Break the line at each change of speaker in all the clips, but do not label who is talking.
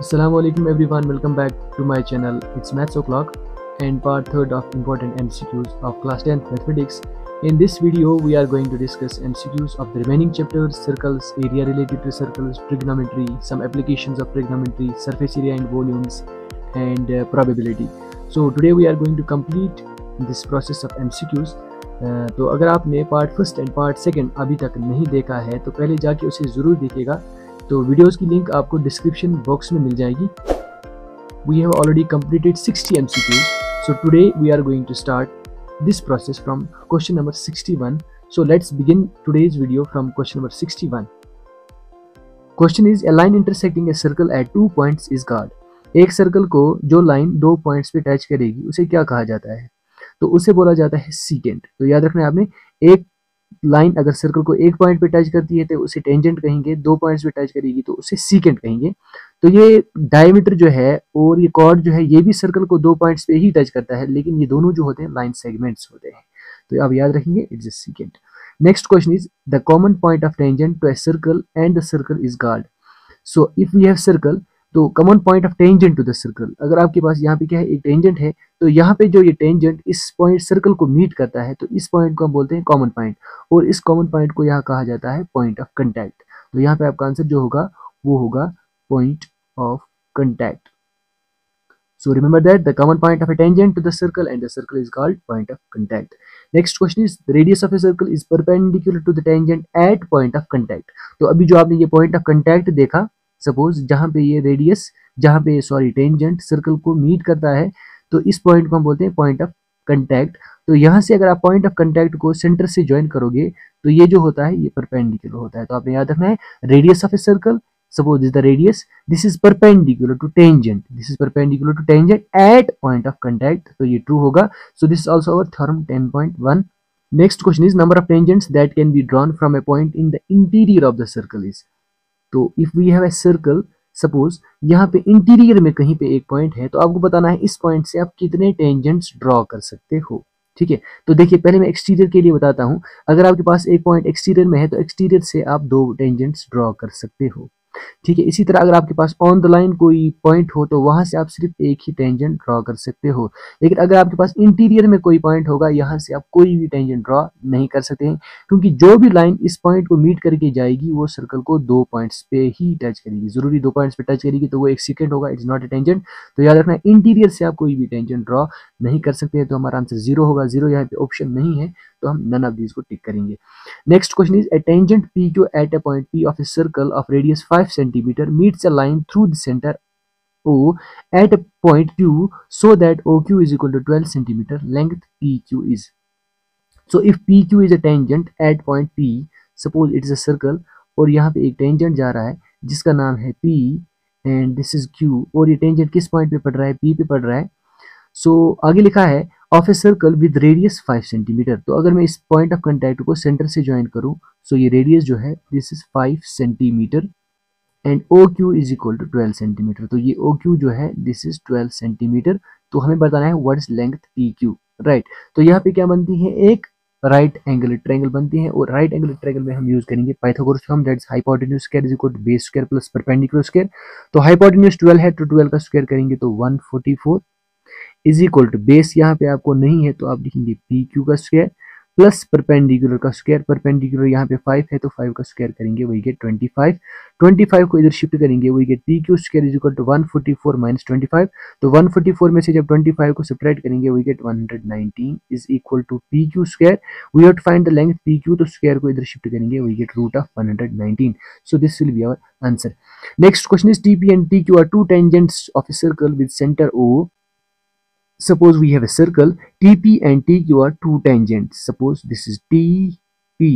Assalamualaikum everyone, welcome back to my channel. It's Maths O'Clock and part 3rd of important MCQs of class 10th mathematics. In this video we are going to discuss MCQs of the remaining chapters: circles, area related to circles, trigonometry, some applications of trigonometry, surface area and volumes, and probability. So today we are going to complete this process of MCQs. तो अगर आपने part first and part second अभी तक नहीं देखा है तो पहले जाके उसे ज़रूर देखिएगा। तो वीडियोस की लिंक आपको डिस्क्रिप्शन बॉक्स में मिल जाएगी। We have already completed 60 MCQs. So today we are going to start this process from question number 61. So let's begin today's video from question number 61. Question is, a line intersecting a circle at 2 points is called. एक circle को जो line 2 points पे touch करेगी उसे क्या कहा जाता है? तो उसे बोला जाता है सीकेंट। तो याद रखना है आपने, एक लाइन अगर सर्कल को एक पॉइंट पे टच करती है तो उसे टेंजेंट कहेंगे, 2 पॉइंट्स पे टच करेगी तो उसे सीकेंट कहेंगे। तो ये डायमीटर जो है और ये कॉर्ड जो है ये भी सर्कल को 2 पॉइंट्स पे ही टच करता है, लेकिन ये दोनों जो होते हैं लाइन सेगमेंट्स होते हैं। तो आप याद रखेंगे, it's a secant. Next question is, the common point of tangent to a circle and the circle is called. So if we have circle, तो common point of tangent to the circle, अगर आपके पास यहाँ पे क्या है, एक tangent है, तो यहाँ पे जो ये टेंजेंट इस पॉइंट सर्कल को मीट करता है तो इस पॉइंट को हम बोलते हैं कॉमन पॉइंट, और इस कॉमन पॉइंट को यहाँ कहा जाता है पॉइंट ऑफ कंटैक्ट। तो यहाँ पे आपका आंसर जो होगा वो होगा point of contact. So remember that the common point of a tangent to the circle and the circle is called point of contact. Next question is, the radius of a circle is perpendicular to the tangent at point of contact. तो अभी जो आपने ये point of contact देखा, suppose जहाँ पे ये radius, जहाँ पे सॉरी टेंजेंट सर्कल को मीट करता है, तो इस पॉइंट को हम बोलते हैं पॉइंट ऑफ कंटैक्ट। तो यहाँ से अगर आप पॉइंट ऑफ कंटैक्ट को सेंटर से ज्वाइन करोगे तो ये जो होता है ये परपेंडिकुलर होता है। तो आपने याद रखना है, radius of a circle, suppose this is the radius, this is perpendicular to tangent, this is perpendicular to tangent at point of contact, तो ये true होगा। So this is also our theorem 10.1. Next question is, number of tangents that can be drawn from a point in the interior of the circle is. तो if we have a circle, suppose यहाँ पे interior में कहीं पे एक point है, तो आपको बताना है इस पॉइंट से आप कितने टेंजेंट्स ड्रॉ कर सकते हो। ठीक है, तो देखिए पहले मैं एक्सटीरियर के लिए बताता हूँ। अगर आपके पास एक पॉइंट एक्सटीरियर में है तो एक्सटीरियर से आप 2 टेंजेंट्स ड्रॉ कर सकते हो। ठीक है, इसी तरह अगर आपके पास ऑन द लाइन कोई पॉइंट हो तो वहां से आप सिर्फ एक ही टेंजेंट ड्रॉ कर सकते हो। लेकिन अगर आपके पास इंटीरियर में कोई पॉइंट होगा, यहाँ से आप कोई भी टेंजेंट ड्रॉ नहीं कर सकते हैं, क्योंकि जो भी लाइन इस पॉइंट को मीट करके जाएगी वो सर्कल को 2 पॉइंट्स पे ही टच करेगी। जरूरी 2 पॉइंट्स पे टच करेगी तो वो एक सीकेंट होगा, इट्स नॉट ए टेंजेंट। तो याद रखना, इंटीरियर से आप कोई भी टेंजेंट ड्रॉ नहीं कर सकते हैं। तो हमारा आंसर 0 होगा। 0 यहाँ पे ऑप्शन नहीं है, तो हम नन ऑफ दीज को टिक करेंगे। Next question is, A tangent PQ at a point P of a circle of radius 5 centimetre meets a line through the center O at a point Q so that OQ is equal to 12 centimeter, length PQ is. So if PQ is a tangent at point P, suppose it is a circle, और यहाँ पे एक tangent जा रहा है जिसका नाम है P and this is Q, और ये टेंजेंट किस पॉइंट पे पड़ रहा है, P पे पड़ रहा है। सो आगे लिखा है of a circle with radius 5 centimetre. तो अगर मैं इस पॉइंट ऑफ कंटैक्ट को सेंटर से ज्वाइन करूँ, सो ये रेडियस जो है this is 5 centimetre and OQ is equal to 12 centimetre. तो ये OQ जो है दिस इज 12 सेंटीमीटर। तो हमें बताना है what is length PQ, right. तो यहाँ पे क्या बनती है, एक राइट एंगल ट्रायंगल बनती है, और राइट एंगल ट्रायंगल में हम यूज करेंगे Pythagoras theorem, that's hypotenuse square is equal to base square plus perpendicular square. तो हाइपोटेन्यूज 12 है तो 12 का स्क्वायर करेंगे तो 144 इज इक्वल टू बेस यहाँ पे आपको नहीं है तो आप लिखेंगे PQ का स्क्वायर प्लस परपेंडिकुलर का स्क्वायर। परपेंडिकुलर यहाँ पे 5 है तो 5 का स्क्वायर करेंगे वही गेट 25। 25 को इधर शिफ्ट करेंगे we get PQ square is equal to 144 minus 25। तो 144 में से जब 25 को सब्ट्रैक्ट करेंगे we get 119 is equal to PQ square. We have to find the length PQ, तो स्क्वायर को इधर शिफ्ट करेंगे we get root of 119। So this will be our answer. Next question is, TP and TQ are 2 tangents of a circle with centre O. Suppose we have a circle, TP and TQ are 2 tangents. Suppose this is TP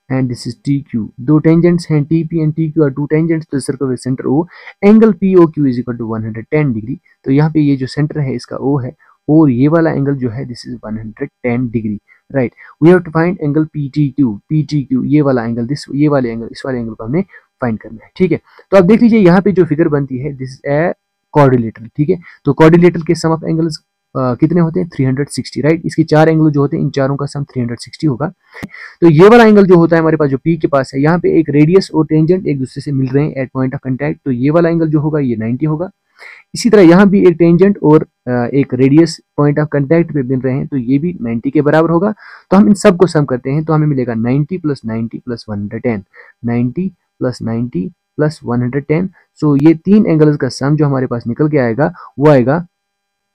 and this is TQ. 2 tangents हैं, TP and TQ are 2 tangents to the circle with center O. Angle POQ is equal to 110 degree. तो यहाँ पे ये जो centre है इसका O है, और ये वाला एंगल जो है this is 110 degree, right. We have to find angle PTQ, ये वाला एंगल, ये वाले एंगल, इस वाले एंगल को हमने फाइंड करना है। ठीक है, तो आप देख लीजिए यहाँ पे जो फिगर बनती है दिस इज ए क्वाड्रिलेटरल। ठीक है, तो क्वाड्रिलेटरल के सम ऑफ एंगल्स कितने होते हैं 360, राइट। इसके 4 एंगल जो होते हैं, इन चारों का सम 360 होगा। तो ये वाला एंगल जो होता है हमारे पास जो P के पास है, यहाँ पे एक रेडियस और टेंजेंट एक दूसरे से मिल रहे हैं एट पॉइंट ऑफ कांटेक्ट, तो ये वाला एंगल जो होगा ये 90 होगा। इसी तरह यहाँ भी एक टेंजेंट और एक रेडियस पॉइंट ऑफ कांटेक्ट पे मिल रहे हैं, तो ये भी 90 के बराबर होगा। तो हम इन सब को सम करते हैं तो हमें मिलेगा 90 प्लस 90 प्लस 110, 90 प्लस 90 प्लस 110। सो ये 3 एंगल्स का सम जो हमारे पास निकल के आएगा वो आएगा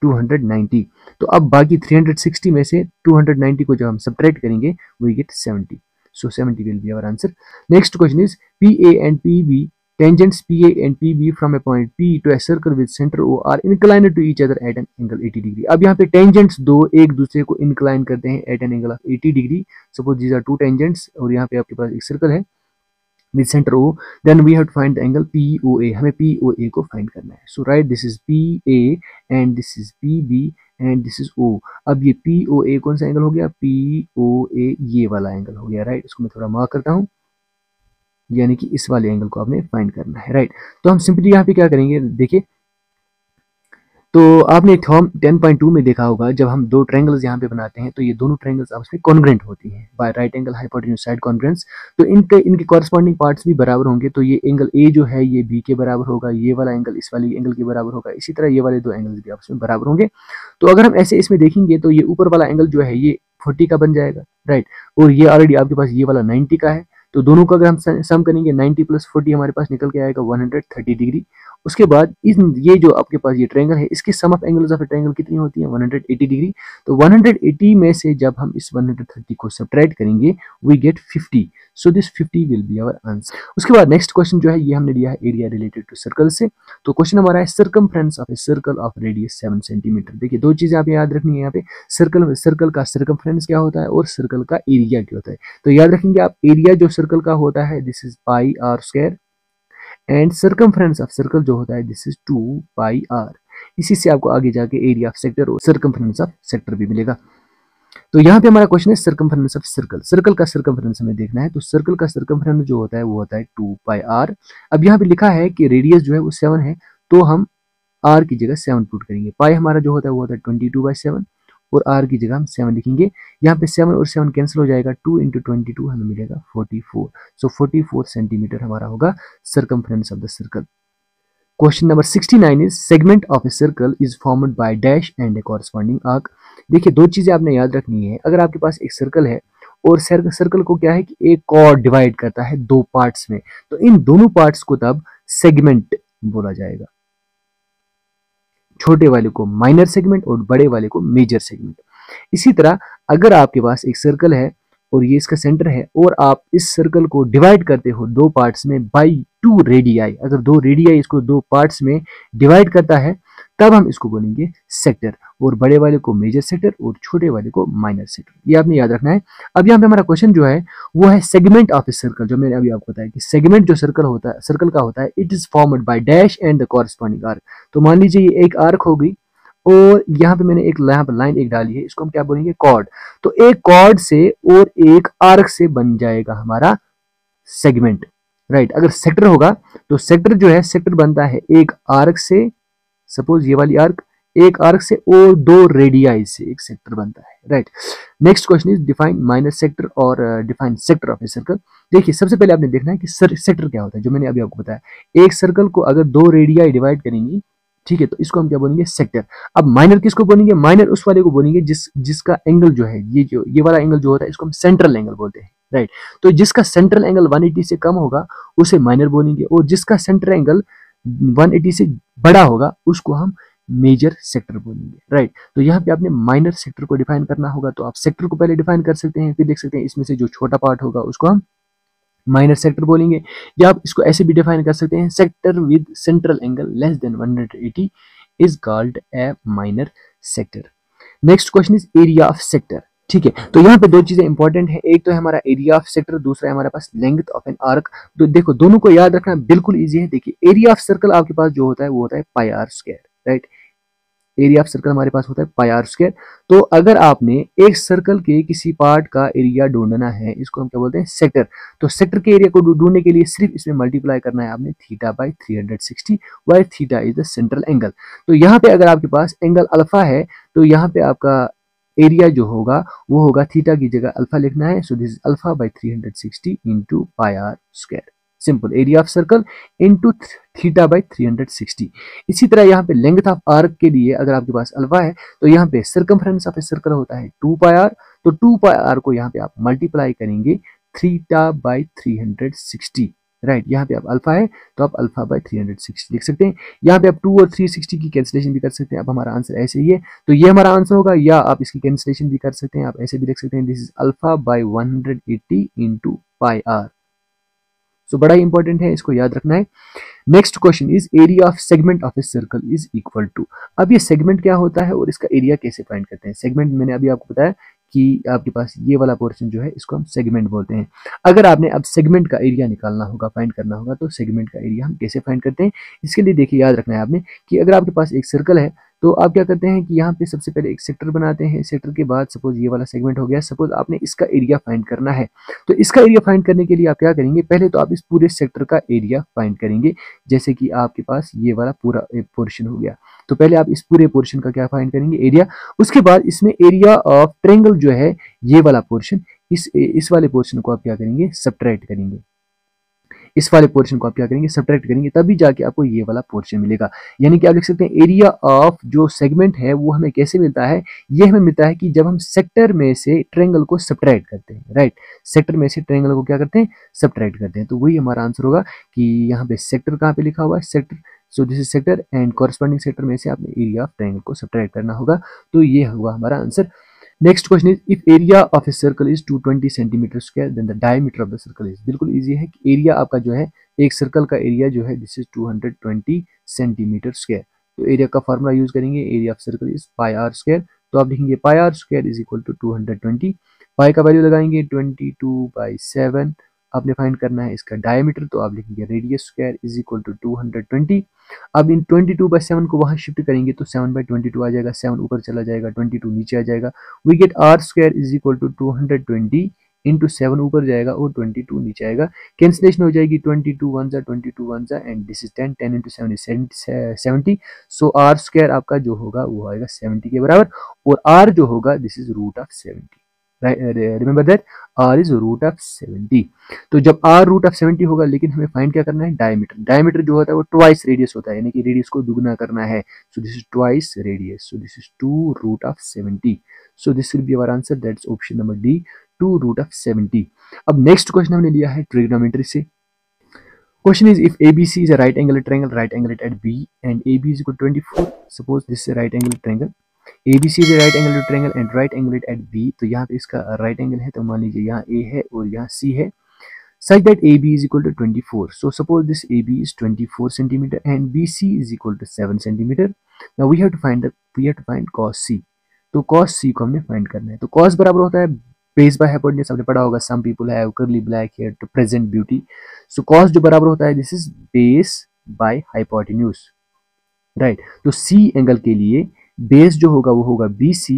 290। तो अब बाकी 360 में से 290 को जब हम सब्ट्रैक्ट करेंगे we gate 70। So 70 will be our answer. Next question is PA and PB, tangents PA and PB from a point P to a circle with center O are inclined to each other at an angle 80 degree. अब यहाँ पे tangents दो एक दूसरे को incline करते हैं at an angle of 80 degree. Suppose these are two tangents और यहाँ पे आपके पास एक circle है with center O, then we have to find the angle POA. हमें POA को find करना है. So right, this is PA and this is PB and this is O. अब ये POA कौन सा एंगल हो गया? POA ये वाला एंगल हो गया, राइट। इसको मैं थोड़ा मार्क करता हूँ, यानी कि इस वाले एंगल को आपने फाइंड करना है, राइट। तो हम सिंपली यहाँ पे क्या करेंगे, देखिए, तो आपने थ्योरम 10.2 में देखा होगा जब हम दो ट्रायंगल्स यहाँ पे बनाते हैं तो ये दोनों ट्रायंगल्स आपस में कॉन्ग्रुएंट होती हैं by right angle hypotenuse side congruence. तो इनके कॉरस्पॉन्डिंग पार्ट्स भी बराबर होंगे, तो ये एंगल ए जो है ये बी के बराबर होगा, ये वाला एंगल इस वाले एंगल के बराबर होगा, इसी तरह ये वाले दो एंगल्स भी आपस में बराबर होंगे। तो अगर हम ऐसे इसमें देखेंगे तो ये ऊपर वाला एंगल जो है ये 40 का बन जाएगा, राइट, और ये ऑलरेडी आपके पास ये वाला 90 का है। तो दोनों का अगर हम सम करेंगे 90 प्लस 40 हमारे पास निकल के आएगा 130 डिग्री। उसके बाद ये जो आपके पास ये ट्रायंगल है इसकी सम ऑफ एंगल्स ऑफ ट्रायंगल कितनी होती है 180 डिग्री। तो 180 में से जब हम इस 130 को सब्ट्रैक्ट करेंगे we get 50। So this 50 will be our answer. उसके बाद नेक्स्ट क्वेश्चन जो है ये हमने लिया है एरिया रिलेटेड टू सर्कल से। तो क्वेश्चन हमारा है circumference of a circle of radius 7 centimetre. देखिए दो चीजें आप याद रखनी है यहाँ पे, सर्कल का सर्कमफ्रेंस क्या होता है और सर्कल का एरिया क्या होता है। तो याद रखेंगे आप, एरिया जो सर्कल का होता है this is pi r square and circumference of circle जो होता है दिस इज 2 पाई आर। इसी से आपको आगे जाके एरिया ऑफ सेक्टर और सर्कमफ्रेंस ऑफ सेक्टर भी मिलेगा। तो यहाँ पे हमारा क्वेश्चन है सर्कमफ्रेंस ऑफ सर्कल। सर्कल का सर्कमफ्रेंस हमें देखना है, तो सर्कल का सर्कमफ्रेंस जो होता है वो होता है 2 पाई आर। अब यहाँ पे लिखा है कि रेडियस जो है वो 7 है, तो हम आर की जगह 7 पुट करेंगे। पाई हमारा जो होता है वो होता है 22/7 और आर की जगह हम 7 लिखेंगे। यहाँ पे 7 और 7 कैंसिल हो जाएगा, 2 × 22 हमें मिलेगा 44। सो 44 सेंटीमीटर हमारा होगा circumference of the circle. Question number 69 is segment of a circle is formed by dash and A corresponding arc. देखिए दो चीजें आपने याद रखनी है, अगर आपके पास एक सर्कल है और सर्कल को क्या है कि एक कॉर्ड डिवाइड करता है दो पार्ट्स में, तो इन दोनों पार्ट्स को तब सेगमेंट बोला जाएगा। छोटे वाले को माइनर सेगमेंट और बड़े वाले को मेजर सेगमेंट। इसी तरह अगर आपके पास एक सर्कल है और ये इसका सेंटर है और आप इस सर्कल को डिवाइड करते हो दो पार्ट्स में बाय 2 रेडियाई, अगर 2 रेडियाई इसको दो पार्ट्स में डिवाइड करता है तब हम इसको बोलेंगे सेक्टर, और बड़े वाले को मेजर सेक्टर और छोटे वाले को माइनर सेक्टर। ये आपने याद रखना है। अब यहाँ पे हमारा क्वेश्चन जो है वो है सेगमेंट ऑफ ए सर्कल। जो मैंने अभी आपको बताया कि सेगमेंट जो सर्कल का होता है it is formed by dash and the corresponding arc. तो मान लीजिए ये एक आर्क होगी और यहाँ पे मैंने एक यहाँ पर लाइन एक डाली है, इसको हम क्या बोलेंगे कॉर्ड। तो एक कॉर्ड से और एक आर्क से बन जाएगा हमारा सेगमेंट, राइट। अगर सेक्टर होगा तो सेक्टर जो है सेक्टर बनता है एक आर्क से, सपोज ये वाली आर्क, एक आर्क से और 2 रेडियाई से एक सेक्टर बनता है, right. Next question is define minor sector और define sector of a circle. देखिए सबसे पहले आपने देखना है कि सेक्टर क्या होता है। जो मैंने अभी आपको बताया, एक सर्कल को अगर 2 रेडियाई डिवाइड करेंगी, ठीक है, तो इसको हम क्या बोलेंगे सेक्टर। अब माइनर किसको बोलेंगे? माइनर उस वाले को बोलेंगे जिसका एंगल जो है ये वाला एंगल जो होता है इसको हम सेंट्रल एंगल बोलते हैं, राइट। तो जिसका सेंट्रल एंगल 180 से कम होगा उसे माइनर बोलेंगे, और जिसका सेंट्रल एंगल 180 से बड़ा होगा उसको हम मेजर सेक्टर बोलेंगे, राइट। तो यहाँ पे आपने माइनर सेक्टर को डिफाइन करना होगा, तो आप सेक्टर को पहले डिफाइन कर सकते हैं, फिर देख सकते हैं इसमें से जो छोटा पार्ट होगा उसको हम माइनर सेक्टर बोलेंगे। या आप इसको ऐसे भी डिफाइन कर सकते हैं, sector with central angle less than 180 is called a minor sector. Next question is area of sector, ठीक है। तो यहाँ पे दो चीजें इंपॉर्टेंट है, एक तो है हमारा एरिया ऑफ सेक्टर, दूसरा है हमारे पास लेंथ ऑफ एन आर्क। तो देखो दोनों को याद रखना बिल्कुल इजी है। देखिए एरिया ऑफ सर्कल आपके पास जो होता है वो होता है pi r square, right. Area of circle हमारे पास होता है पाई आर स्क्वायर। तो अगर आपने एक सर्कल के किसी पार्ट का एरिया ढूंढना है, इसको हम क्या बोलते हैं, सेक्टर। तो सेक्टर के एरिया को ढूंढने के लिए सिर्फ इसमें मल्टीप्लाई करना है आपने theta by 360, why theta is the central angle. तो यहाँ पे अगर आपके पास एंगल अल्फा है तो यहाँ पे आपका एरिया जो होगा वो होगा, थीटा की जगह अल्फा लिखना है, so this is alpha by 360 into pi r square. Simple, area of circle into theta by 360। इसी तरह यहाँ पे लेंथ ऑफ आर्क के लिए अगर आपके पास अल्फा है तो यहाँ पे सर्कमफ्रेंस ऑफ ए सर्कल होता है 2 पाई आर। तो 2 पाई आर को यहाँ पे आप मल्टीप्लाई करेंगे थीटा बाई 360, राइट। यहाँ पे आप अल्फा है तो आप अल्फा बाई 360 लिख सकते हैं। यहाँ पे आप 2 और 360 की कैंसिलेशन भी कर सकते हैं। अब हमारा आंसर ऐसे ही है, तो ये हमारा आंसर होगा, या आप इसकी कैंसिलेशन भी कर सकते हैं, आप ऐसे भी लिख सकते हैं, this is alpha by 180 into pi r. So बड़ा ही इंपॉर्टेंट है, इसको याद रखना है। Next question is area of segment of a circle is equal to. अब ये सेगमेंट क्या होता है और इसका एरिया कैसे फाइंड करते हैं। सेगमेंट मैंने अभी आपको बताया कि आपके पास ये वाला पोर्शन जो है इसको हम सेगमेंट बोलते हैं। अगर आपने अब सेगमेंट का एरिया निकालना होगा, फाइंड करना होगा, तो सेगमेंट का एरिया हम कैसे फाइंड करते हैं, इसके लिए देखिए याद रखना है आपने कि अगर आपके पास एक सर्कल है तो आप क्या करते हैं कि यहाँ पे सबसे पहले एक सेक्टर बनाते हैं। सेक्टर के बाद सपोज ये वाला सेगमेंट हो गया, सपोज आपने इसका एरिया फाइंड करना है। तो इसका एरिया फाइंड करने के लिए आप क्या करेंगे, पहले तो आप इस पूरे सेक्टर का एरिया फाइंड करेंगे। जैसे कि आपके पास ये वाला पूरा पोर्शन हो गया, तो पहले आप इस पूरे पोर्शन का क्या फाइंड करेंगे, एरिया। उसके बाद इसमें एरिया ऑफ ट्रायंगल जो है ये वाला पोर्शन, इस वाले पोर्शन को आप क्या करेंगे, सब्ट्रैक्ट करेंगे। इस वाले पोर्शन को आप क्या करेंगे, सब्ट्रैक्ट करेंगे, तभी जाके आपको ये वाला पोर्शन मिलेगा। यानी कि आप लिख सकते हैं एरिया ऑफ जो सेगमेंट है वो हमें कैसे मिलता है, ये हमें मिलता है कि जब हम सेक्टर में से ट्रायंगल को सब्ट्रैक्ट करते हैं, राइट। सेक्टर में से ट्रायंगल को क्या करते हैं, सब्ट्रैक्ट करते हैं। तो वही हमारा आंसर होगा कि यहाँ पे सेक्टर कहाँ पे लिखा हुआ है, sector. So this is sector and corresponding sector में से आपने एरिया ऑफ ट्रायंगल को सब्ट्रैक्ट करना होगा। तो ये हुआ हमारा answer. Next question is if area of a circle is 220 centimetre square then the diameter of the circle is. बिल्कुल इजी है कि एरिया आपका जो है एक सर्कल का एरिया जो है दिस इज 220 सेंटीमीटर स्क्वायर। तो एरिया का फार्मूला यूज करेंगे, area of circle is pi r square. तो आप लिखेंगे pi r square is equal to 220। Pi का वैल्यू लगाएंगे 22/7। आपने फाइंड करना है इसका डायमीटर, तो आप लिखेंगे radius square is equal to 220। अब इन 22/7 को वहां शिफ्ट करेंगे तो 7/22 आ जाएगा, 7 ऊपर चला जाएगा, 22 नीचे आ जाएगा। We get r square is equal to 220 into 7 ऊपर जाएगा और 22 नीचे आएगा। कैंसिलेशन हो जाएगी, 22 1 जा 22 1 जा and this is 10, 10 into 7 is 70। So r square आपका जो होगा वो आएगा 70 के बराबर, और आर जो होगा this is root of 70। Remember that r is root of 70। तो जब आर रूट ऑफ 70 होगा, लेकिन हमें फाइंड क्या करना है, डायमीटर। डायमीटर जो होता है वो ट्वाइस रेडियस होता है, यानी कि रेडियस को दुगना करना है। So this is twice radius, so this is 2 root of 70। So this will be our answer, that's option number D, 2 root of 70। अब नेक्स्ट क्वेश्चन हमने लिया है ट्रिग्नोमेट्री से। Question is if ABC is a right angle triangle, right angle at B and AB is equal to 24. Suppose this is a right angle triangle. ABC is a right angle triangle and right angle at B. तो यहाँ पे इसका right angle है, तो मान लीजिए यहाँ A है और यहाँ C है, such that AB is equal to 24. So suppose this AB is 24 centimeter and BC is equal to 7 centimeter. Now we have to find cos C. तो cos C को हमने find करना है। तो cos बराबर होता है बेस बाय हाइपोटेन्यूज, आपने पढ़ा होगा, some people have curly black hair to present beauty. So cos जो बराबर होता है this is base by hypotenuse, right. तो C एंगल के लिए बेस जो होगा वो होगा BC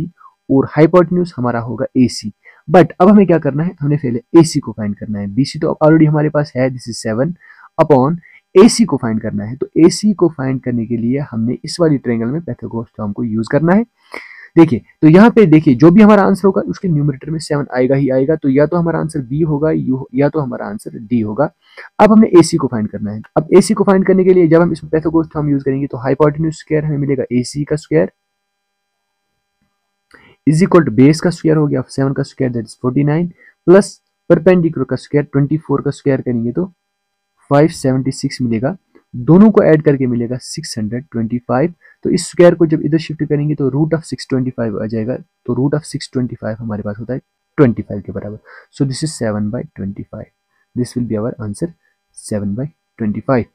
और हाइपोटेन्यूज हमारा होगा AC। बट अब हमें क्या करना है, हमने पहले AC को फाइंड करना है। BC तो ऑलरेडी हमारे पास है, दिस इज 7 अपॉन AC को फाइंड करना है। तो AC को फाइंड करने के लिए हमने इस वाली ट्रायंगल में पाइथागोरस थ्योरम को यूज करना है। देखिए, तो यहाँ पे देखिए जो भी हमारा आंसर होगा उसके न्यूमरेटर में 7 आएगा ही आएगा। तो या तो हमारा आंसर बी होगा या तो हमारा आंसर डी होगा। अब हमने AC को फाइंड करना है। अब AC को फाइंड करने के लिए जब हम इसमें पाइथागोरस थ्योरम यूज करेंगे तो हाइपोटेन्यूज स्क्वायर हमें मिलेगा AC का square is equal to base का स्क्वायर हो गया 7 का square that is 49 plus perpendicular का स्क्वायर 24 का स्क्वायर करेंगे तो 576 मिलेगा। दोनों को ऐड करके मिलेगा 625। तो इस स्क्वायर को जब इधर शिफ्ट करेंगे तो रूट ऑफ 625 आ जाएगा। तो रूट ऑफ 625 हमारे पास होता है 25 के बराबर। So this is 7/25। This will be our answer, 7/25।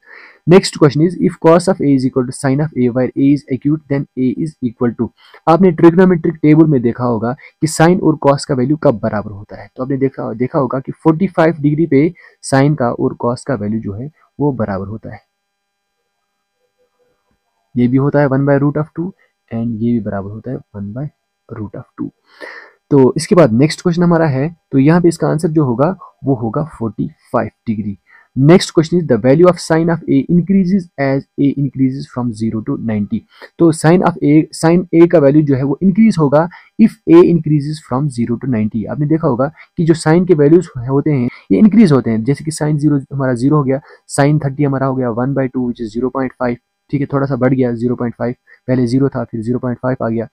Next question is if cos of A is equal to sin of A where A is acute then A is equal to। आपने trigonometric table में देखा होगा कि sign और cos का value कब बराबर होता है। तो आपने देखा होगा कि 45 डिग्री पे साइन का और cos का वैल्यू जो है वो बराबर होता है। ये भी होता है 1/√2 एंड ये भी बराबर होता है 1/√2। तो इसके बाद नेक्स्ट क्वेश्चन हमारा है, तो यहाँ पे इसका आंसर जो होगा वो होगा 45 degree. Next question is the value of sine of A increases as A increases from 0 to 90। तो साइन ए का वैल्यू जो है वो इंक्रीज होगा if A increases from 0 to 90। आपने देखा होगा कि जो साइन के वैल्यूज होते हैं ये इंक्रीज होते हैं, जैसे कि साइन 0 हमारा 0 हो गया, साइन 30 हमारा हो गया 1/2 विच इज 0.5। ठीक है, थोड़ा सा बढ़ गया 0.5, पहले 0 था फिर 0.5 आ गया।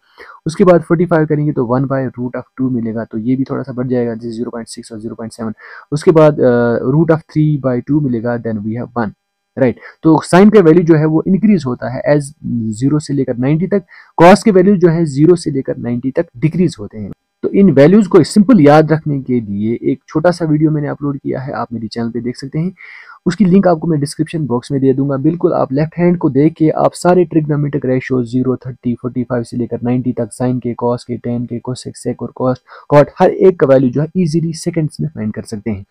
उसके बाद 45 करेंगे तो 1/√2 मिलेगा, तो ये भी थोड़ा सा बढ़ जाएगा जैसे 0.6 और 0.7। उसके बाद √3/2 मिलेगा, देन वी हैव 1। राइट, तो साइन का वैल्यू जो है वो इंक्रीज होता है एज 0 से लेकर 90 तक, कॉस के वैल्यू जो है 0 से लेकर 90 तक डिक्रीज होते हैं। तो इन वैल्यूज को सिंपल याद रखने के लिए एक छोटा सा वीडियो मैंने अपलोड किया है, आप मेरे चैनल पे देख सकते हैं। उसकी लिंक आपको मैं डिस्क्रिप्शन बॉक्स में दे दूंगा। बिल्कुल आप लेफ्ट हैंड को देख के आप सारे ट्रिग्नोमेट्रिक रेशियो 0, 30, 45 से लेकर 90 तक, साइन के, कॉस के, टेन के, कोसेक, सेक और कॉट हर एक का वैल्यू जो है इजीली सेकंड्स में फाइंड कर सकते हैं।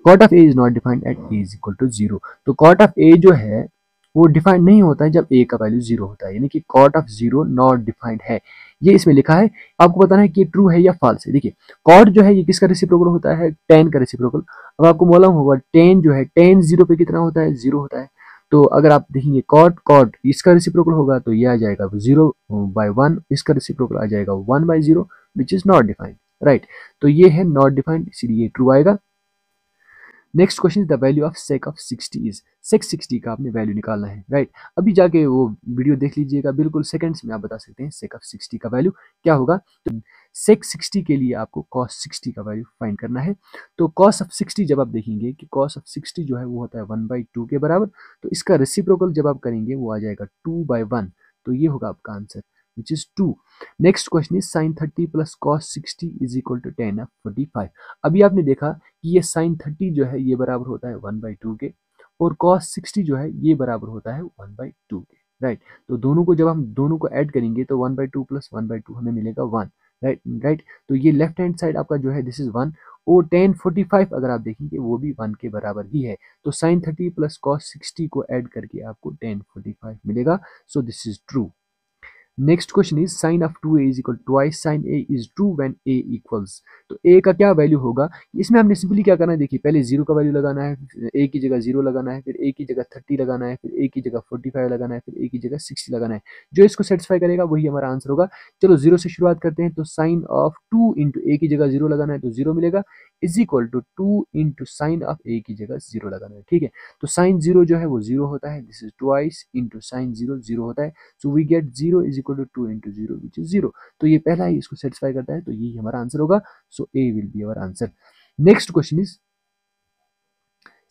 Cot of A is not defined at A is equal to 0। तो कॉट ऑफ ए जो है वो डिफाइंड नहीं होता है जब ए का वैल्यू 0 होता है, यानी कि कॉट ऑफ 0 नॉट डिफाइंड है, ये इसमें लिखा है। आपको बताना है कि ट्रू है या फॉल्स है। देखिए कॉट जो है ये किसका रेसिप्रोकल होता है, टेन का रेसिप्रोकल। अब आपको मालूम होगा टेन जो है, टेन 0 पे कितना होता है, 0 होता है। तो अगर आप देखेंगे कॉट कॉट इसका रेसिप्रोकल होगा तो ये आ जाएगा 0/1, इसका रेसिप्रोकल आ जाएगा 1/0 which is not defined. Right, तो ये है नॉट डिफाइंड, इसीलिए ट्रू आएगा। Next question is the value of sec of 60 is, sec 60 का आपने वैल्यू निकालना है। राइट, अभी जाके वो वीडियो देख लीजिएगा, बिल्कुल सेकंड्स में आप बता सकते हैं सेक ऑफ 60 का वैल्यू क्या होगा। तो सेक 60 के लिए आपको कॉस 60 का वैल्यू फाइंड करना है। तो कॉस ऑफ 60 जब आप देखेंगे कि कॉस ऑफ 60 जो है वो होता है 1/2 के बराबर, तो इसका रेसिप्रोकल जब आप करेंगे वो आ जाएगा 2/1, तो ये होगा आपका answer which is 2। Next question is sin 30 plus cos 60 is equal to tan of 45। अभी आपने देखा कि ये sin 30 जो है ये बराबर होता है 1/2 के, और cos 60 जो है ये बराबर होता है 1/2 के। राइट, तो दोनों को जब हम दोनों को ऐड करेंगे तो 1/2 प्लस 1/2 हमें मिलेगा 1। राइट, तो ये लेफ्ट हैंड साइड आपका जो है दिस इज 1, और tan 45 अगर आप देखेंगे वो भी 1 के बराबर ही है। तो sin 30 प्लस cos 60 को ऐड करके आपको tan 45 मिलेगा, सो this is true. Next question is sine of 2a is equal twice sign a is true when a equals. तो a का क्या वैल्यू होगा, इसमें हमने सिंपली क्या करना है, देखिए पहले 0 का वैल्यू लगाना है, a की जगह 0 लगाना है, फिर a की जगह 30 लगाना है, फिर a की जगह 45 लगाना है, फिर a की जगह 60 लगाना है। जो इसको सेटिस्फाई करेगा वही हमारा आंसर होगा। चलो 0 से शुरुआत करते हैं, तो साइन ऑफ 2 इंटू a की जगह 0 लगाना है तो 0 मिलेगा, is equal to 2 into sine of a की जगह 0 लगाना है। ठीक है, तो साइन 0 जो है वो 0 होता है, this is twice into sine 0 0 होता है, so we get 0 is equal to 2 into 0 which is 0। तो ये पहला ही इसको सेटिस्फाई करता है, तो यही हमारा आंसर होगा, so A will be our answer. Next question is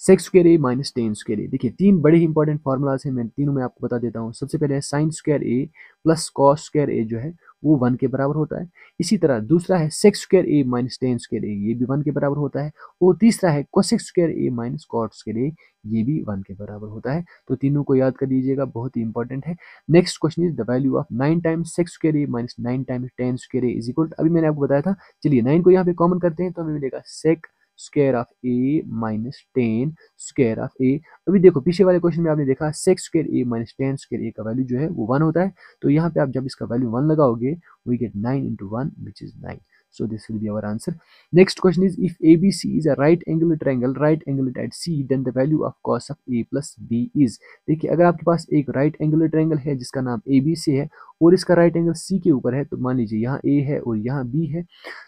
sec square A minus tan square A. देखिए तीन बड़े ही इंपॉर्टेंट फार्मूलाज हैं, मैं तीनों में आपको बता देता हूँ। सबसे पहले है साइन स्क्वायर ए प्लस कॉस स्क्वायर ए जो है वो 1 के बराबर होता है। इसी तरह दूसरा है सेक square A minus tan square ए, ये भी 1 के बराबर होता है। और तीसरा है cosec square A minus cot square ए, ये भी 1 के बराबर होता है। तो तीनों को याद कर लीजिएगा, बहुत ही इंपॉर्टेंट है। Next question is the value of 9 times sec square A minus 9 times tan square A is equal, अभी मैंने आपको बताया था। चलिए 9 को यहाँ पे कॉमन करते हैं तो हमें मिलेगा sec square of A minus tan square of A. अभी देखो पीछे वाले क्वेश्चन में आपने देखा sec square A minus tan square A का वैल्यू जो है वो 1 होता है। तो यहाँ पे आप जब इसका वैल्यू 1 लगाओगे we get 9 into 1 which is 9, so this will be our answer. Next question is if ABC is a right angle at C, then the value of cos of A plus B is। देखिए अगर आपके पास एक right angular triangle है जिसका नाम ABC है और इसका राइट एंगल C के ऊपर है, तो मान लीजिए यहाँ A है और यहाँ B है,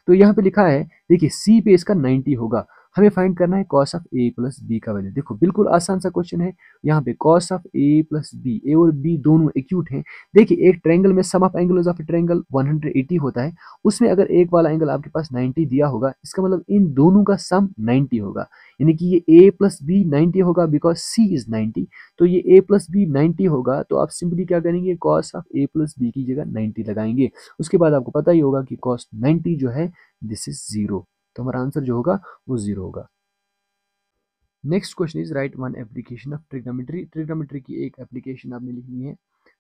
तो यहाँ पे लिखा है देखिए C पे इसका 90 होगा, हमें फाइंड करना है cos of A plus B का वैल्यू। देखो बिल्कुल आसान सा क्वेश्चन है, यहाँ पे cos of A plus B, A और बी दोनों एक्यूट हैं। देखिए एक ट्रायंगल में sum of angles of triangle 180 होता है, उसमें अगर एक वाला एंगल आपके पास 90 दिया होगा, इसका मतलब इन दोनों का सम 90 होगा, यानी कि ये a प्लस बी 90 होगा बिकॉज c इज 90। तो ये a प्लस बी 90 होगा, तो आप सिंपली क्या करेंगे cos of a plus B की जगह 90 लगाएंगे। उसके बाद आपको पता ही होगा कि cos 90 जो है दिस इज 0, तो हमारा आंसर जो होगा वो 0 होगा। Next question is right one application of trigonometry. Trigonometry की एक एप्लीकेशन आपने लिखनी है,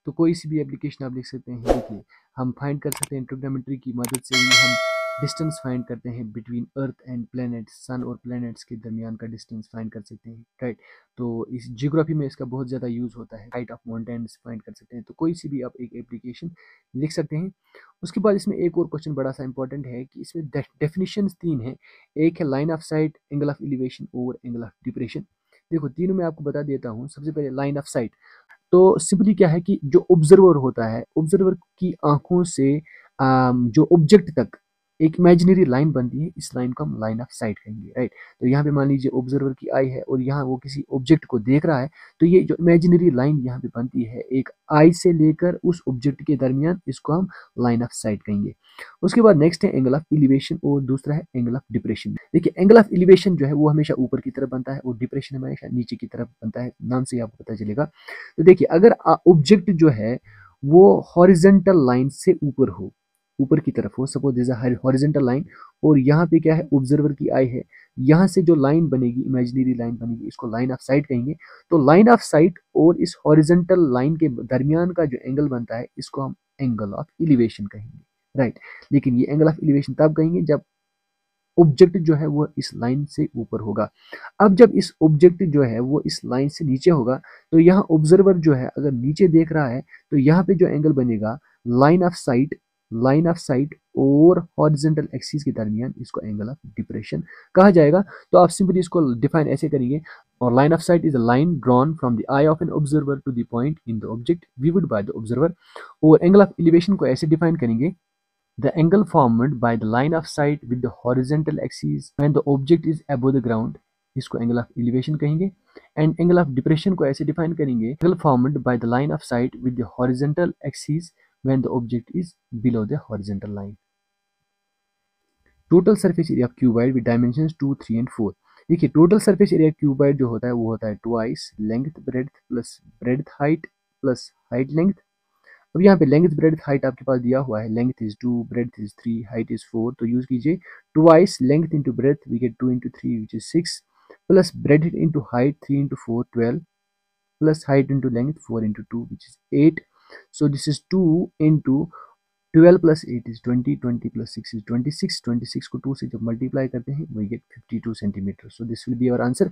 तो कोई सी भी एप्लीकेशन आप लिख सकते हैं। देखिए हम फाइंड कर सकते हैं ट्रिग्नोमेट्री की मदद से ही हम डिस्टेंस फाइंड करते हैं बिटवीन अर्थ एंड प्लैनेट्स, सन और प्लैनेट्स के दरमियान का डिस्टेंस फाइंड कर सकते हैं, राइट। तो इस जियोग्राफी में इसका बहुत ज़्यादा यूज़ होता है। हाइट ऑफ माउंटेन्स फाइंड कर सकते हैं, तो कोई सी भी आप एक एप्लीकेशन लिख सकते हैं। उसके बाद इसमें एक और क्वेश्चन बड़ा सा इंपॉर्टेंट है कि इसमें डेफिनेशंस तीन है। एक है line of site, angle of elevation और एंगल ऑफ डिप्रेशन। देखो तीनों मैं आपको बता देता हूँ। सबसे पहले लाइन ऑफ साइट, तो सिंपली क्या है कि जो ऑब्जर्वर होता है, ऑब्जर्वर की आंखों से जो ऑब्जेक्ट तक एक इमेजिनरी लाइन बनती है, इस लाइन को हम लाइन ऑफ साइट कहेंगे, राइट। तो यहाँ पे मान लीजिए ऑब्जर्वर की आई है और यहाँ वो किसी ऑब्जेक्ट को देख रहा है, तो ये जो इमेजिनरी लाइन यहाँ पे बनती है एक आई से लेकर उस ऑब्जेक्ट के दरमियान, इसको हम लाइन ऑफ साइट कहेंगे। उसके बाद नेक्स्ट है एंगल ऑफ एलिवेशन और दूसरा है एंगल ऑफ डिप्रेशन। देखिए एंगल ऑफ एलिवेशन जो है वो हमेशा ऊपर की तरफ बनता है और डिप्रेशन हमेशा नीचे की तरफ बनता है, नाम से ही आपको पता चलेगा। तो देखिए अगर ऑब्जेक्ट जो है वो हॉरिजेंटल लाइन से ऊपर हो, ऊपर की तरफ हो, suppose this is horizontal line, और यहाँ पे क्या है ऑब्जर्वर की आई है, यहाँ से जो लाइन बनेगी, इमेजिनरी लाइन बनेगी, इसको लाइन ऑफ साइट कहेंगे। तो लाइन ऑफ साइट और इस हॉरिजेंटल लाइन के दरमियान का जो एंगल बनता है, इसको हम एंगल ऑफ एलिवेशन कहेंगे, राइट। लेकिन ये एंगल ऑफ एलिवेशन तब कहेंगे जब ऑब्जेक्ट जो है वो इस लाइन से ऊपर होगा। अब जब इस ऑब्जेक्ट जो है वो इस लाइन से नीचे होगा, तो यहाँ ऑब्जर्वर जो है अगर नीचे देख रहा है, तो यहाँ पे जो एंगल बनेगा line of site, line of site और हॉरिजॉन्टल एक्सिस के दरमियान, इसको एंगल ऑफ डिप्रेशन कहा जाएगा। तो आप सिंपली इसको डिफाइन ऐसे करेंगे, और line of sight is a line drawn from the eye of an observer to the point in the object viewed by the observer. और एंगल ऑफ एलिवेशन को ऐसे डिफाइन करेंगे, the angle formed by the line of sight with the horizontal axis when the object is above the ground, इसको angle of elevation कहेंगे। And angle of depression को ऐसे define करेंगे, angle formed by the line of site with the horizontal axis when the object is below the horizontal line. Total surface area of cuboid with dimensions 2, 3 and 4। देखिए total surface area cuboid जो होता है वो होता है twice length breadth plus breadth height plus height length. अब यहाँ पे लेंथ ब्रेड्थ हाइट आपके पास दिया हुआ है, length is 2, breadth is 3, height is 4, तो यूज कीजिए twice length into breadth, we get 2 into 3 which is 6, plus breadth into height 3 into 4 12, plus height into length 4 into 2 which is 8। So this is 2 into 12 plus 8 is 20, 20 plus 6 is 26, 26 को 2 से जब multiply करते हैं we get 52 centimetre. So this will be our answer.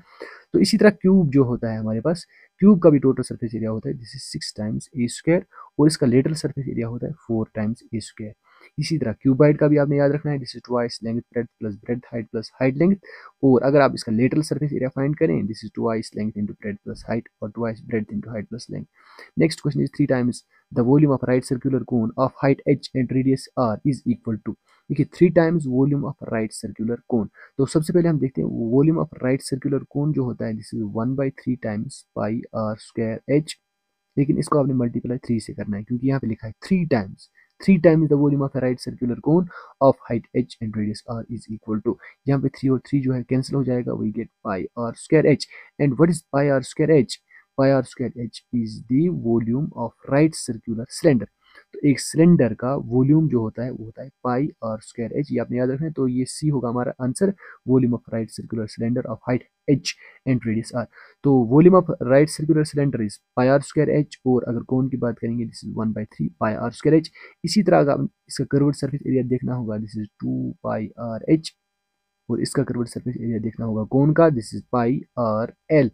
तो इसी तरह cube जो होता है हमारे पास, क्यूब का भी टोटल सरफेस एरिया होता है, this is 6 times A square, और इसका लेटरल सरफेस एरिया होता है 4 टाइम्स ए स्क्वायर। इसी तरह क्यूबाइड का भी आपने याद रखना है, this is twice length breadth plus breadth height plus height length, और अगर आप इसका लेटरल सरफेस एरिया फाइंड करें, this is twice length into breadth plus height और twice breadth into height plus length. Next question is 3 times the volume of right circular cone of height h and radius r is equal to। देखिए 3 times volume of right circular cone. तो सबसे पहले हम देखते हैं volume of right circular cone जो होता है, this is 1/3 times pi r square h, लेकिन इसको आपने मल्टीप्लाई 3 से करना है क्योंकि यहाँ पे लिखा है 3 times. 3 times the volume of right circular cone of height h and radius r is equal to, यहाँ पे 3 और 3 जो है कैंसिल हो जाएगा, we get pi r square h. And what is pi r square h? Pi r square h is the volume of right circular cylinder. तो एक cylinder का वॉल्यूम जो होता है वो होता है पाई आर स्क्वायर एच, ये आपने याद रखना है। तो ये सी होगा हमारा answer, volume of right circular cylinder of height h and radius r। तो volume of right circular cylinder is pi r square h, और अगर कोन की बात करेंगे this is 1/3 pi r square h. इसी तरह अगर इसका कर्व्ड सरफेस एरिया देखना होगा, this is 2 pi r h, और इसका कर्व्ड सरफेस एरिया देखना होगा कोन का, this is pi r l,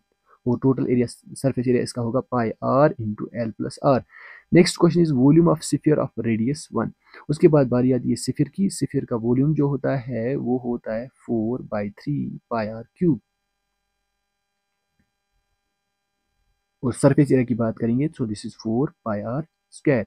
और टोटल एरिया सरफेस एरिया इसका होगा pi r into l plus r. Next question is volume of sphere of radius 1। उसके बाद बारी आती है स्फीयर की। स्फीयर का वॉल्यूम जो होता है वो होता है 4/3 पाई आर क्यूब, और सरफेस एरिया की बात करेंगे so this is 4 pi r square.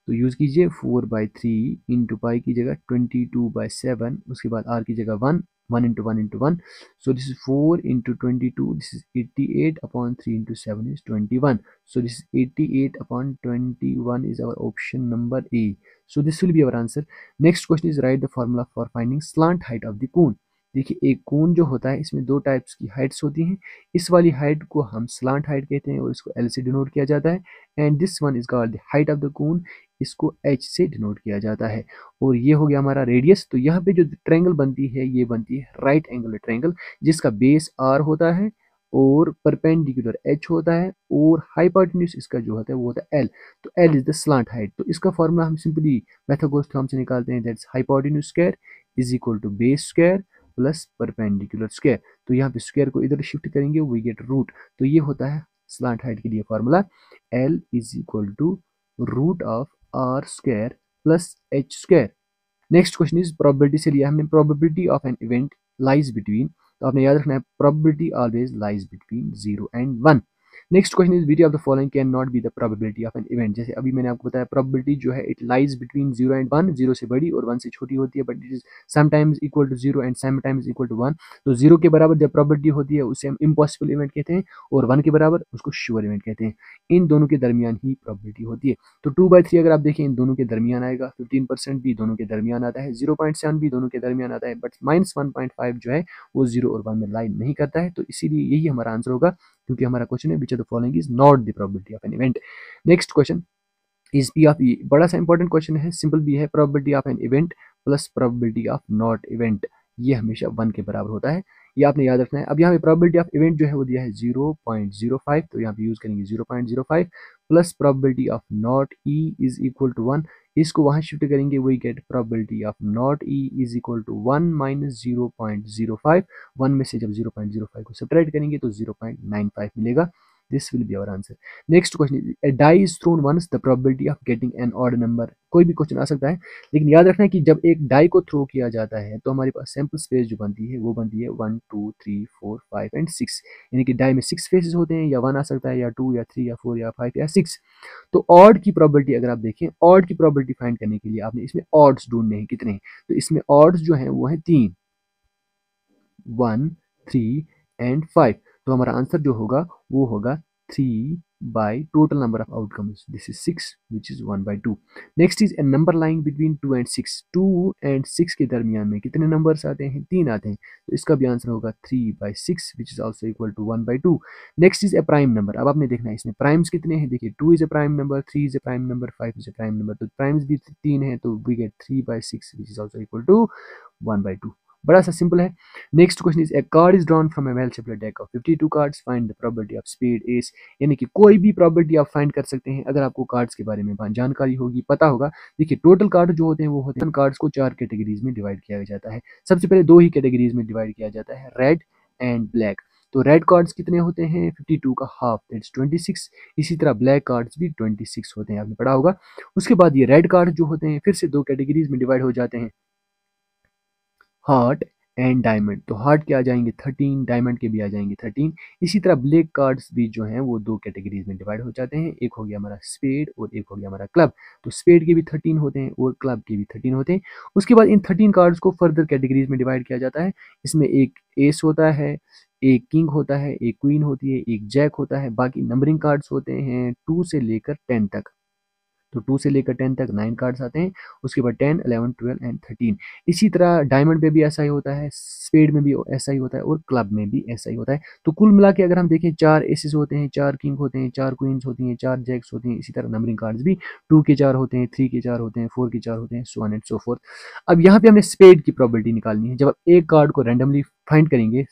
तो यूज कीजिए 4/3 इंटू पाई की जगह 22/7, उसके बाद आर की जगह 1, 1 into 1 into 1, so this is 4 into 22, this is 88 upon 3 into 7 is 21, so this is 88 upon 21 is our option number A, so this will be our answer. Next question is write the formula for finding slant height of the cone। देखिए एक कोन जो होता है इसमें दो types की Heights होती हैं, इस वाली हाइट को हम स्लांट हाइट कहते हैं और इसको L से डिनोट किया जाता है, and this one is called the height of the cone, इसको H से डिनोट किया जाता है। और ये हो गया हमारा रेडियस। तो यहाँ पे जो ट्रायंगल बनती है ये बनती है राइट एंगल ट्रायंगल, जिसका बेस R होता है और परपेंडिकुलर h होता है और हाइपोटेन्यूज इसका जो होता है वो होता है l। तो l is the slant height. तो इसका फॉर्मूला हम सिंपली पाइथागोरस थ्योरम से निकालते हैं, that's hypotenuse square is equal to base square plus perpendicular square. तो यहाँ पे स्क्वायर को इधर शिफ्ट करेंगे, वी गेट रूट। तो ये होता है स्लांट हाइट के लिए formula, l is equal to root of r square plus h square. Next question is probability से लिया हमने, probability of an event lies between, तो आपने याद रखना है probability always lies between 0 and 1। Next question is which of the following can not be the probability of an event. जैसे अभी मैंने आपको बताया प्रोबेबिलिटी जो है इट लाइज बिटवीन 0 एंड 1, 0 से बड़ी और 1 से छोटी होती है, but it is sometimes equal to 0 and sometimes equal to 1। तो 0 के बराबर जब प्रोबेबिलिटी होती है उसे हम इम्पॉसिबल इवेंट कहते हैं, और 1 के बराबर उसको श्योर इवेंट कहते हैं। इन दोनों के दरमियान ही प्रोबेबिलिटी होती है। तो 2/3 अगर आप देखें इन दोनों के दरमियान आएगा, 15% भी दोनों के दरमियान आता है, 0.7 भी दोनों के दरमियान आता है, बट -1.5 जो है वो 0 और 1 में लाइन नहीं करता है। तो इसीलिए यही हमारा आंसर होगा, क्योंकि हमारा क्वेश्चन है which of the following is not the probability of an event. Next question is P of E, बड़ा सा इंपॉर्टेंट क्वेश्चन है, सिंपल भी है, probability of an event plus probability of not event, ये हमेशा 1 के बराबर होता है, ये आपने याद रखना है। अब यहाँ पे प्रोबेबिलिटी ऑफ इवेंट जो है वो दिया है 0.05, तो यहाँ पे यूज करेंगे 0.05 plus probability of not E is equal to 1, इसको वहां शिफ्ट करेंगे, we get probability of not E is equal to 1 minus 0.05, 1 में से जब 0.05 को सब्ट्रैक्ट करेंगे तो 0.95 मिलेगा। This will be our answer. Next question, a die is thrown once, the probability of getting an odd number। कोई भी क्वेश्चन आ सकता है, लेकिन याद रखना है कि जब एक डाई को थ्रो किया जाता है तो हमारे पास सैंपल स्पेस जो बनती है वो बनती है 1 2 3 4 5 एंड 6, यानी कि डाई में 6 फेसेस होते हैं, या 1 आ सकता है, या 2 या 3 या 4 या 5 या 6। तो ऑड की प्रोबेबिलिटी अगर आप देखें, ऑड की प्रोबेबिलिटी फाइंड करने के लिए आपने इसमें ऑड्स ढूंढने हैं, कितने हैं, तो इसमें ऑड्स जो हैं वो है 3, 1 3 एंड 5। तो हमारा आंसर जो होगा वो होगा 3 by total number of outcomes, this is 6 which is 1/2। next is a number lying between 2 and 6, 2 and 6 के दरमियान में कितने नंबर्स आते हैं, 3 आते हैं, तो इसका भी आंसर होगा 3/6 which is also equal to 1/2। next is a prime number, अब आपने देखना है इसमें प्राइम्स कितने हैं, देखिए 2 is a prime number, 3 is a prime number, 5 is a prime number, तो प्राइम्स भी 3 है, तो we get 3/6 which is also equal to 1/2। बड़ा सा सिंपल है। Next question is, a card is drawn from a well shaped deck of 52 cards, find the probability of spades. यानी कि कोई भी प्रोबेबिलिटी आप फाइंड कर सकते हैं अगर आपको कार्ड्स के बारे में जानकारी होगी, पता होगा। देखिए टोटल कार्ड जो होते हैं वो होते हैं, कार्ड्स को 4 कैटेगरीज में डिवाइड किया जाता है। सबसे पहले 2 ही कैटेगरीज में डिवाइड किया जाता है, रेड एंड ब्लैक। तो रेड कार्ड्स कितने होते हैं, 52 का हाफ, दैट्स 26। इसी तरह ब्लैक कार्ड्स भी 26 होते हैं, आपने पढ़ा होगा। उसके बाद ये रेड कार्ड जो होते हैं फिर से 2 कैटेगरीज में डिवाइड हो जाते हैं, हार्ट एंड डायमंड। तो हार्ट के आ जाएंगे 13, डायमंड के भी आ जाएंगे 13। इसी तरह ब्लैक कार्ड्स भी जो हैं वो 2 कैटेगरीज में डिवाइड हो जाते हैं, एक हो गया हमारा स्पेड और एक हो गया हमारा क्लब। तो स्पेड के भी 13 होते हैं और क्लब के भी 13 होते हैं। उसके बाद इन 13 कार्ड्स को फर्दर कैटेगरीज में डिवाइड किया जाता है। इसमें एक एस होता है, एक किंग होता है, एक क्वीन होती है, एक जैक होता है, बाकी नंबरिंग कार्ड्स होते हैं 2 से लेकर 10 तक। तो 2 से लेकर 10 तक 9 कार्ड्स आते हैं, उसके बाद 10 11 12 एंड 13। इसी तरह डायमंड पे भी ऐसा ही होता है, स्पेड में भी ऐसा ही होता है और क्लब में भी ऐसा ही होता है। तो कुल मिला के अगर हम देखें 4 एसेस होते हैं, 4 किंग होते हैं, 4 क्वींस होती हैं, 4 जैक्स होती हैं। इसी तरह नंबरिंग कार्ड्स भी 2 के 4 होते हैं, 3 के 4 होते हैं, 4 के 4 होते हैं, so on and so fourth. अब यहाँ पे हमने स्पेड की प्रोबेबिलिटी निकालनी है। जब आप एक कार्ड को रैंडमली फाइंड करेंगे,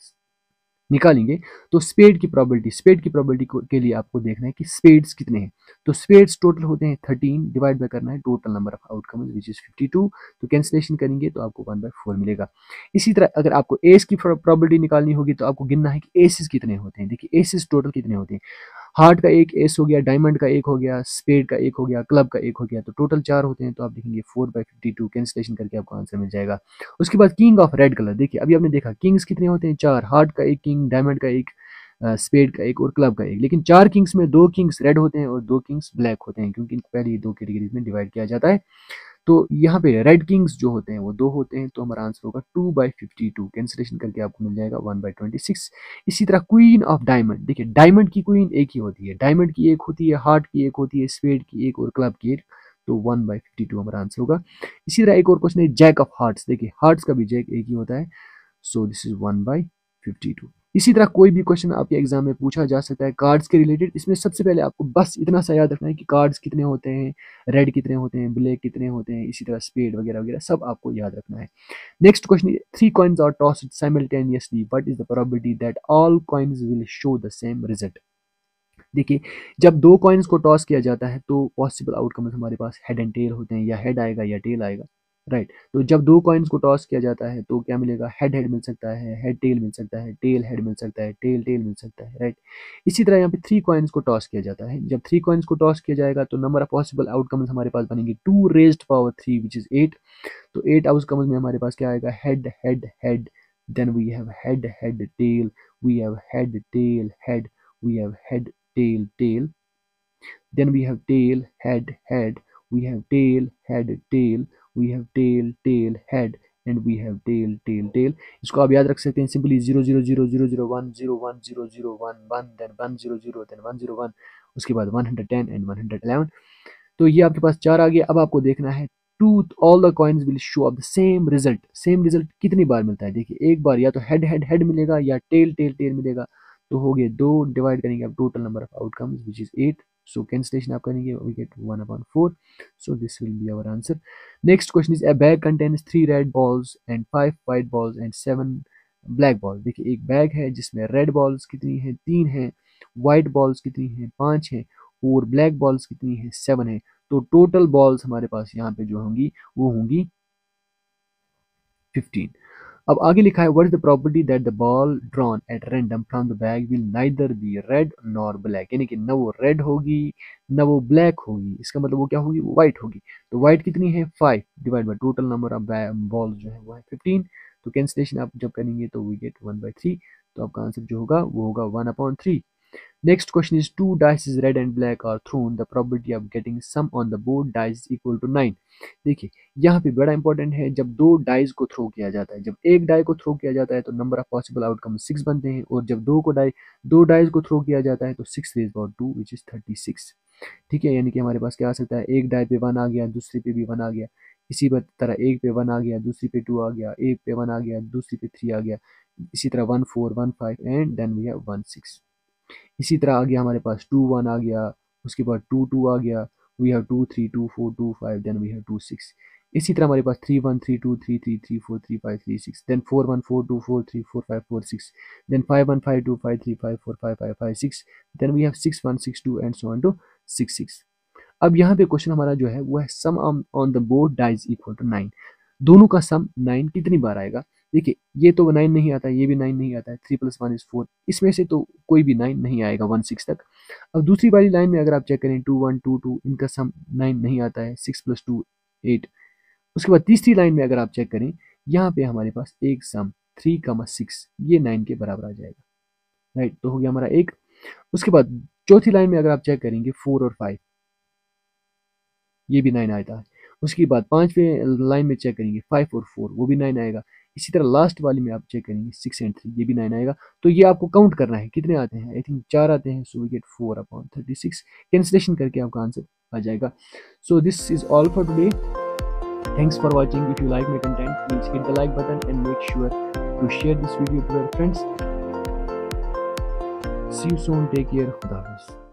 निकालेंगे, तो स्पेड की प्रोबेबिलिटी के लिए आपको देखना है कि स्पेड्स कितने हैं। तो स्पेड्स टोटल होते हैं 13, डिवाइड बाय करना है total number of outcomes which is 52। तो कैंसिलेशन करेंगे तो आपको 1/4 मिलेगा। इसी तरह अगर आपको एस की प्रोबेबिलिटी निकालनी होगी तो आपको गिनना है कि एसेस कितने होते हैं। देखिए एसेस टोटल कितने होते हैं, हार्ट का एक एस हो गया, डायमंड का एक हो गया, स्पेड का एक हो गया, क्लब का एक हो गया, तो टोटल 4 होते हैं। तो आप देखेंगे 4/52, कैंसिलेशन करके आपको आंसर मिल जाएगा। उसके बाद किंग ऑफ रेड कलर, देखिए अभी आपने देखा किंग्स कितने होते हैं, 4, हार्ट का एक किंग, डायमंड का एक, स्पेड का एक और क्लब का एक। लेकिन 4 किंग्स में 2 किंग्स रेड होते हैं और 2 किंग्स ब्लैक होते हैं, क्योंकि इनको पहले 2 कैटेगरीज में डिवाइड किया जाता है। तो यहाँ पे रेड किंग्स जो होते हैं वो 2 होते हैं, तो हमारा आंसर होगा 2/52, कैंसिलेशन करके आपको मिल जाएगा 1/26। इसी तरह क्वीन ऑफ डायमंड, देखिए डायमंड की क्वीन एक ही होती है, डायमंड की एक होती है, हार्ट की एक होती है, स्पेड की एक और क्लब की एक, तो 1/52 हमारा आंसर होगा। इसी तरह एक और क्वेश्चन है जैक ऑफ हार्ट्स, देखिए हार्ट्स का भी जैक एक ही होता है, सो दिस इज 1/52। इसी तरह कोई भी क्वेश्चन आपके एग्जाम में पूछा जा सकता है कार्ड्स के रिलेटेड। इसमें सबसे पहले आपको बस इतना सा याद रखना है कि कार्ड्स कितने होते हैं, रेड कितने होते हैं, ब्लैक कितने होते हैं, इसी तरह स्पेड वगैरह वगैरह सब आपको याद रखना है। Next question, 3 coins are tossed simultaneously, what is the probability that all coins will show the same result? देखिए, जब 2 कॉइन्स को टॉस किया जाता है तो पॉसिबल आउटकम हमारे पास हेड एंड टेल होते हैं, या हेड आएगा या टेल आएगा, राइट। तो जब 2 कॉइन्स को टॉस किया जाता है तो क्या मिलेगा, हेड हेड मिल सकता है, हेड टेल मिल सकता है, टेल हेड मिल सकता है, टेल टेल मिल सकता है, राइट। इसी तरह यहाँ पे 3 कॉइन्स को टॉस किया जाता है। जब 3 कॉइन्स को टॉस किया जाएगा तो नंबर ऑफ पॉसिबल आउटकम्स हमारे पास बनेंगे 2 raised power 3 विच इज 8। तो 8 आउटकम्स में हमारे पास क्या आएगा, head head head, then we have head head tail, we have head tail head, we have head tail tail, then we have tail head head, we have tail head tail, we have tail tail head, and we have tail tail tail। इसको आप याद रख सकते हैं simply 0 0 0 0 0 1 0 1 0 0 1 1 then 1 0 0 then 1 0 1, उसके बाद 110 and 111। तो ये आपके पास 4 आ गया। अब आपको देखना है to all the coins will show up the same result. Same result कितनी बार मिलता है, देखिए एक बार या तो हेड हेड हेड मिलेगा या टेल टेल टेल मिलेगा। तो हो गए 2, डिवाइड करेंगे आप total number of outcomes which is 8। So cancellation आप करेंगे, we get 1/4। So this will be our answer. Next question is, a bag contains 3 red balls and 5 white balls and 7 black ball. देखिए एक bag है जिसमें red balls कितनी है, 3 है, white balls कितनी है, 5 है, और ब्लैक बॉल्स कितनी है, 7 है। तो टोटल बॉल्स हमारे पास यहाँ पे जो होंगी वो होंगी 15। अब आगे लिखा है, what is the property that the ball drawn at random from the bag will neither be red nor black. यानी कि न वो रेड होगी न वो ब्लैक होगी, इसका मतलब वो क्या होगी, वो व्हाइट होगी। तो व्हाइट कितनी है, 5 divide by total number of ball जो है वो है 15। तो कैंसिलेशन आप जब करेंगे तो वी गेट 1/3। तो आपका आंसर जो होगा वो होगा 1/3। Next question is, two dice is red and black are thrown, the probability of getting sum on the board dice is equal to 9। देखिए यहाँ पे बड़ा इंपॉर्टेंट है, जब 2 डाइस को थ्रो किया जाता है, जब एक डाई को थ्रो किया जाता है तो नंबर ऑफ पॉसिबल आउटकम 6 बनते हैं, और जब 2 डाइस को थ्रो किया जाता है तो 6 रेज पावर 2 विच इज 36। ठीक है, यानी कि हमारे पास क्या आ सकता है, एक डाई पे 1 आ गया, दूसरी पे भी 1 आ गया, इसी तरह एक पे 1 आ गया, दूसरी पे 2 आ गया, एक पे 1 आ गया, दूसरी पे 3 आ गया, इसी तरह 1 4 1 5 एंड देन वी हैव 1 6। इसी तरह आ गया हमारे पास 2 1 आ गया, उसके बाद 2 2 आ गया, we have 2 3 2 4 2 5 then we have 2 6। इसी तरह हमारे पास 3 1 3 2 3 3 3 4 3 5 3 6, then 4 1 4 2 4 3 4 5 4 6, then 5 1 5 2 5 3 5 4 5 5 5 6, then we have 6 1 6 2 and so on to 6 6। अब यहाँ पे क्वेश्चन हमारा जो है वो है, sum on the board dice equal to 9। दोनों का सम 9 कितनी बार आएगा। देखिए ये तो 9 नहीं आता है, ये भी 9 नहीं आता है, 3 + 1 = 4, इसमें से तो कोई भी 9 नहीं आएगा 1 6 तक। अब दूसरी वाली लाइन में अगर आप चेक करें 2 1 2 2, इनका सम 9 नहीं आता है, 6 + 2 8। उसके बाद तीसरी लाइन में अगर आप चेक करें, यहाँ पे हमारे पास एक सम 3 6 ये 9 के बराबर आ जाएगा, राइट। तो हो गया हमारा एक। उसके बाद चौथी लाइन में अगर आप चेक करेंगे 4 और 5, ये भी 9 आता है। उसके बाद 5वें लाइन में चेक करेंगे 5 और 4, वो भी 9 आएगा। इसी तरह लास्ट वाली में आप चेक करेंगे 6 एंड 3, ये भी 9 आएगा। तो ये आपको काउंट करना है कितने आते हैं, आई थिंक 4 आते हैं। सो वी गेट 4/36। कैंसिलेशन करके आपका आंसर आ जाएगा। So this is all for today. Thanks for watching. If you like my content please hit the like button and make sure to share this video to your friends. See you soon, take care, खुदा हाफिज़।